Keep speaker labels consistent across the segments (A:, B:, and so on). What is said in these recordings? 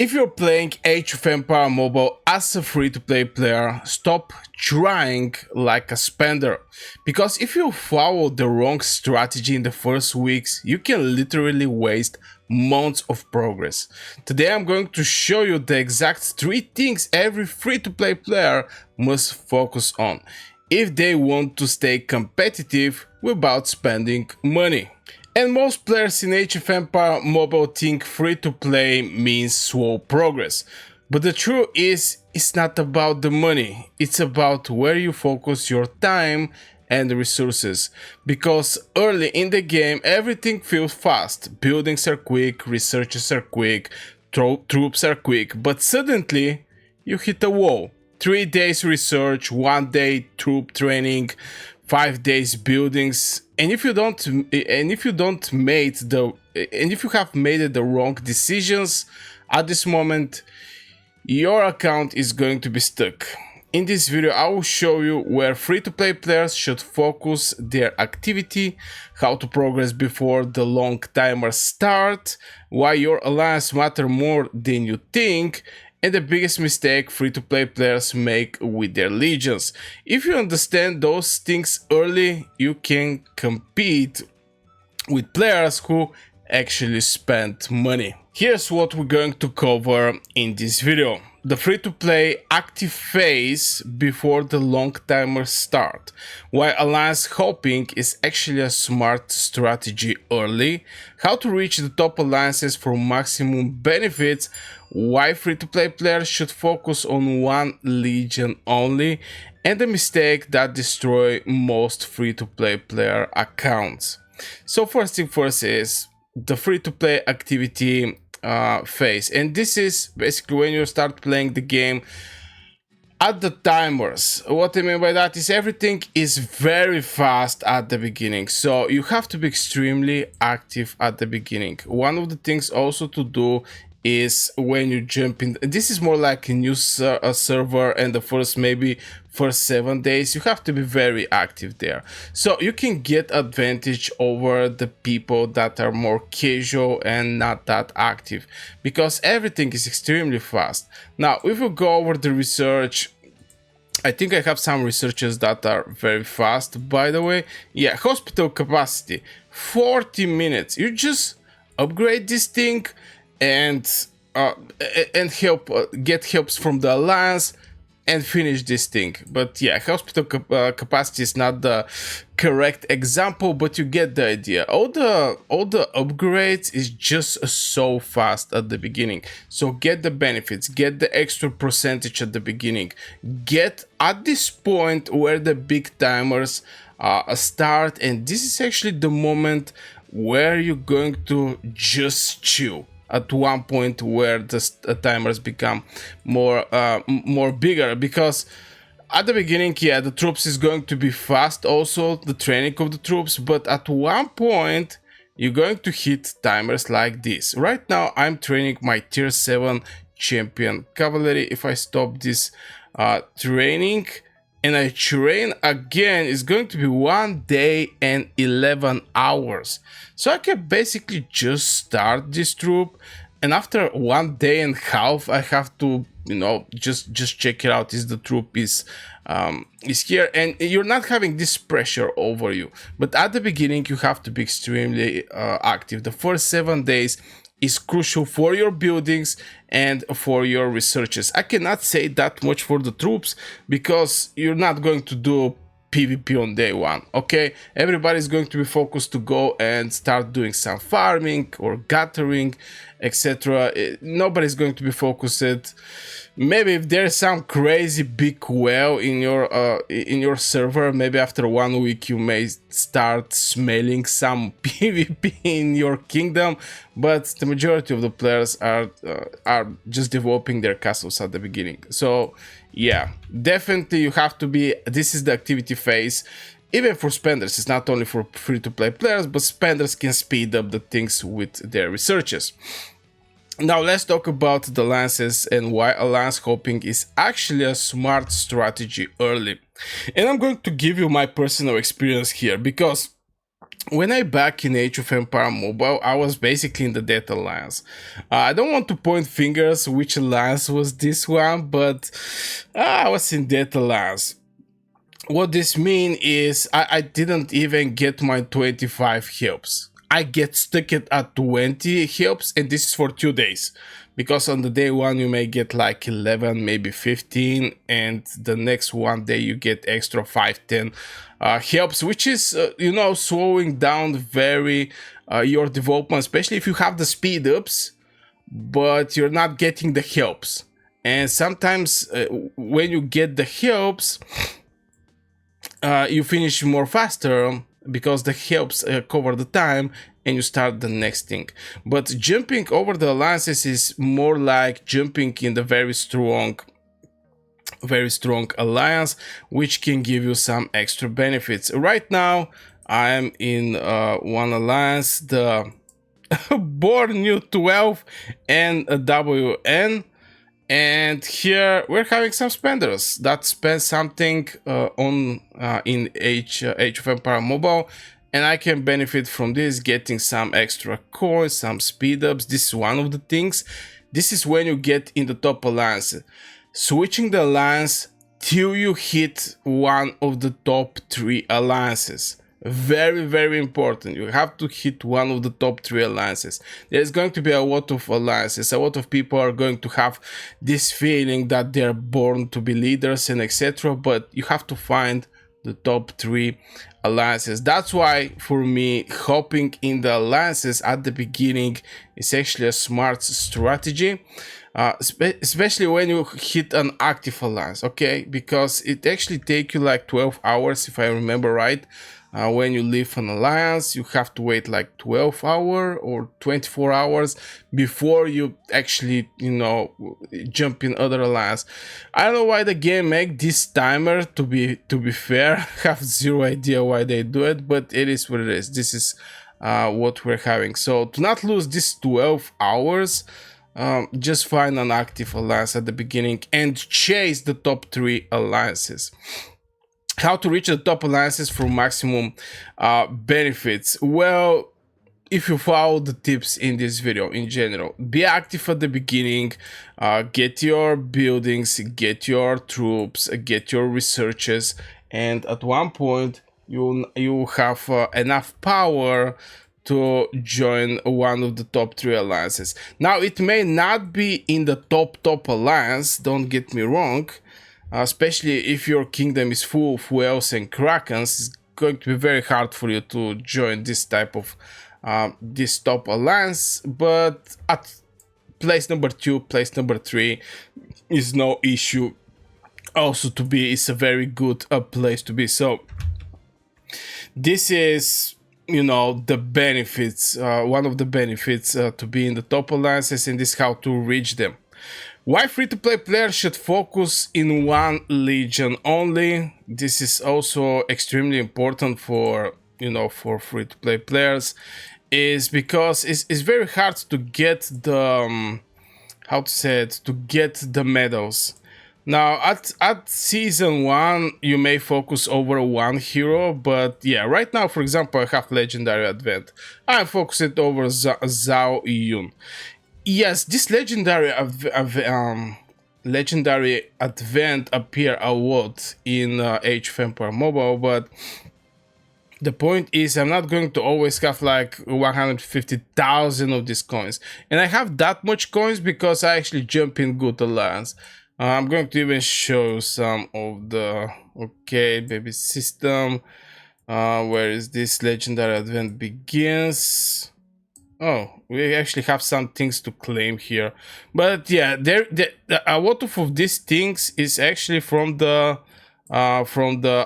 A: If you're playing Age of Empire Mobile as a free-to-play player, stop trying like a spender. Because if you follow the wrong strategy in the first weeks, you can literally waste months of progress. Today I'm going to show you the exact 3 things every free-to-play player must focus on if they want to stay competitive without spending money. And most players in Age of Empire Mobile think free-to-play means slow progress. But the truth is, it's not about the money, it's about where you focus your time and resources. Because early in the game, everything feels fast. Buildings are quick, researches are quick, troops are quick, but suddenly you hit a wall. 3 days research, 1 day troop training, 5 days buildings, and if you have made the wrong decisions at this moment, your account is going to be stuck. In this video, I will show you where free-to-play players should focus their activity, how to progress before the long timers start, why your alliance matter more than you think, and the biggest mistake free-to-play players make with their legions. If you understand those things early, you can compete with players who actually spend money. Here's what we're going to cover in this video. The free-to-play active phase before the long timers start. Why alliance hopping is actually a smart strategy early. How to reach the top alliances for maximum benefits. Why free-to-play players should focus on one legion only. And the mistake that destroy most free-to-play player accounts. So first thing first is the free-to-play activity phase, and this is basically when you start playing the game at the timers. What I mean by that is everything is very fast at the beginning, so you have to be extremely active at the beginning. One of the things also to do is when you jump in, this is more like a new server, and the first 7 days you have to be very active there, so you can get advantage over the people that are more casual and not that active, because everything is extremely fast. Now if we go over the research, I think I have some researches that are very fast, by the way. Yeah, hospital capacity 40 minutes. You just upgrade this thing and get helps from the alliance and finish this thing. But yeah, hospital capacity is not the correct example, but you get the idea. All the upgrades is just so fast at the beginning, so get the benefits, get the extra percentage at the beginning, get at this point where the big timers start, and this is actually the moment where you're going to just chill. At one point where the timers become more bigger, because at the beginning, yeah, the troops is going to be fast, also the training of the troops, but at one point you're going to hit timers like this. Right now I'm training my tier 7 Champion Cavalry. If I stop this training and I train again, it's going to be 1 day and 11 hours. So I can basically just start this troop, and after 1 day and a half, I have to, just check it out. Is the troop is here, and you're not having this pressure over you. But at the beginning, you have to be extremely active. The first 7 days is crucial for your buildings and for your researches. I cannot say that much for the troops, because you're not going to do PvP on day 1, okay? Everybody's going to be focused to go and start doing some farming or gathering, etc. Nobody's going to be focused. Maybe if there's some crazy big whale in your server, maybe after 1 week you may start smelling some PvP in your kingdom, but the majority of the players are just developing their castles at the beginning. So yeah, definitely you have to be, this is the activity phase. Even for spenders, it's not only for free-to-play players, but spenders can speed up the things with their researches. Now let's talk about the alliances and why alliance hopping is actually a smart strategy early. And I'm going to give you my personal experience here, because when I back in Age of Empire Mobile, I was basically in the Death Alliance. I don't want to point fingers which alliance was this one, but I was in Death Alliance. What this means is I didn't even get my 25 helps. I get stuck at 20 helps, and this is for 2 days. Because on the day one you may get like 11, maybe 15, and the next one day you get extra 5, 10 helps, which is slowing down very your development, especially if you have the speed ups, but you're not getting the helps. And sometimes when you get the helps, you finish more faster because the helps cover the time and you start the next thing. But jumping over the alliances is more like jumping in the very strong alliance, which can give you some extra benefits. Right now I am in one alliance, the Born New 12 and a WN. And here we're having some spenders that spend something in Age of Empire Mobile, and I can benefit from this, getting some extra coins, some speed ups. This is one of the things. This is when you get in the top alliance. Switching the alliance till you hit one of the top 3 alliances. Very, very important. You have to hit one of the top 3 alliances. There's going to be a lot of alliances. A lot of people are going to have this feeling that they're born to be leaders and etc. But you have to find the top 3 alliances. That's why for me, hopping in the alliances at the beginning is actually a smart strategy. Especially when you hit an active alliance, okay? Because it actually takes you like 12 hours, if I remember right. When you leave an alliance, you have to wait like 12 hours or 24 hours before you actually, jump in other alliance. I don't know why the game make this timer, to be fair. I have zero idea why they do it, but it is what it is. This is what we're having. So to not lose this 12 hours, just find an active alliance at the beginning and chase the top 3 alliances. How to reach the top alliances for maximum benefits? Well, if you follow the tips in this video in general, be active at the beginning, get your buildings, get your troops, get your researches, and at one point you have enough power to join one of the top 3 alliances. Now, it may not be in the top alliance, don't get me wrong. Especially if your kingdom is full of whales and krakens, it's going to be very hard for you to join this type of this top alliance. But at place number 2, place number 3 is no issue. Also to be, it's a very good place to be. So this is, the benefits, one of the benefits to be in the top alliances, and this is how to reach them. Why free-to-play players should focus in one legion only? This is also extremely important for free-to-play players, is because it's very hard to get the to get the medals. Now at season 1 you may focus over one hero, but yeah, right now, for example, I have legendary Advent. I'm focusing over Zhao Yun. Yes, this legendary Advent appear a lot in Age of Empire Mobile, but the point is I'm not going to always have like 150,000 of these coins. And I have that much coins because I actually jump in good alliance. I'm going to even show some of the, baby system. Where is this legendary Advent begins? Oh, we actually have some things to claim here, but yeah, a lot of these things is actually from the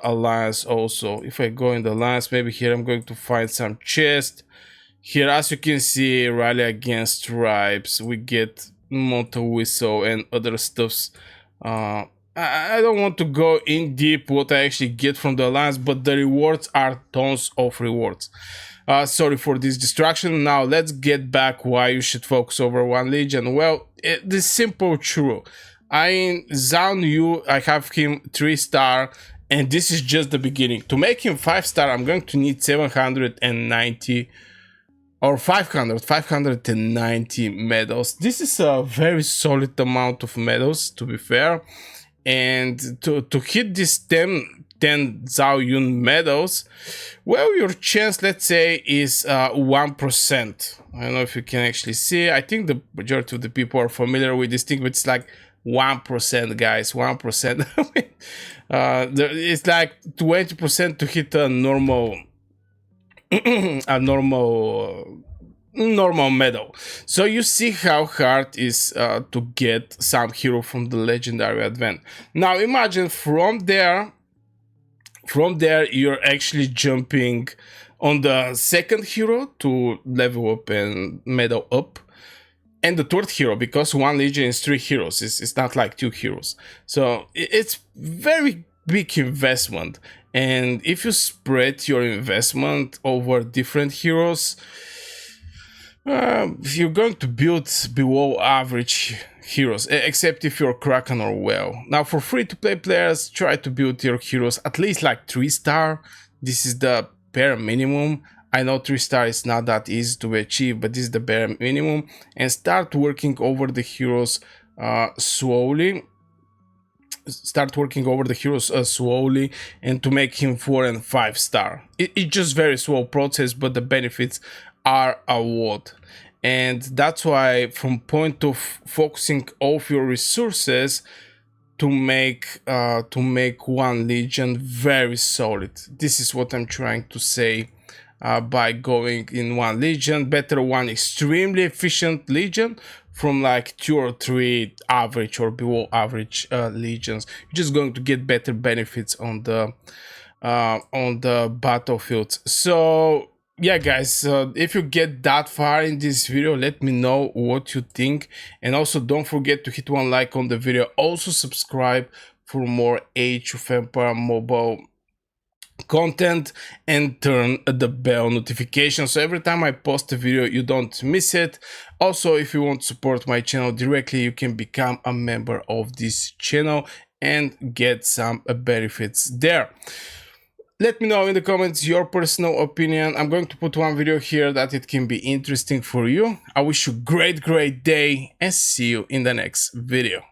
A: alliance. Also, if I go in the alliance, maybe here I'm going to find some chest. Here, as you can see, rally against tribes. We get Monta Whistle and other stuffs. I don't want to go in deep what I actually get from the alliance, but the rewards are tons of rewards. Sorry for this distraction. Now let's get back why you should focus over one legion. Well, the simple true. Zhao Yun, I have him 3-star, And this is just the beginning. To make him 5-star, I'm going to need 790 or 590 medals. This is a very solid amount of medals, to be fair. And to hit this 10 Zhao Yun medals, well, your chance, let's say, is 1%. I don't know if you can actually see. I think the majority of the people are familiar with this thing, but it's like 1%, guys. 1%. It's like 20% to hit a normal normal medal. So you see how hard is to get some hero from the legendary Advent. Now imagine from there you're actually jumping on the second hero to level up and medal up, and the third hero, because one legion is 3 heroes. It's not like 2 heroes. So it's very big investment, and if you spread your investment over different heroes, you're going to build below average heroes, except if you're Kraken or Well. Now for free-to-play players, try to build your heroes at least like 3-star. This is the bare minimum. I know 3-star is not that easy to achieve, but this is the bare minimum. And start working over the heroes slowly. Start working over the heroes slowly, and to make him 4 and 5-star. It's just very slow process, but the benefits are a lot. And that's why, from point of focusing all of your resources to make one legion very solid. This is what I'm trying to say by going in one legion. Better one extremely efficient legion from like 2 or 3 average or below average legions. You're just going to get better benefits on the battlefield. So yeah, guys, if you get that far in this video, let me know what you think, and also don't forget to hit one like on the video. Also subscribe for more Age of Empire mobile content, and turn the bell notification so every time I post a video you don't miss it. Also, if you want to support my channel directly, you can become a member of this channel and get some benefits there. Let me know in the comments your personal opinion. I'm going to put one video here that it can be interesting for you. I wish you a great day, and see you in the next video.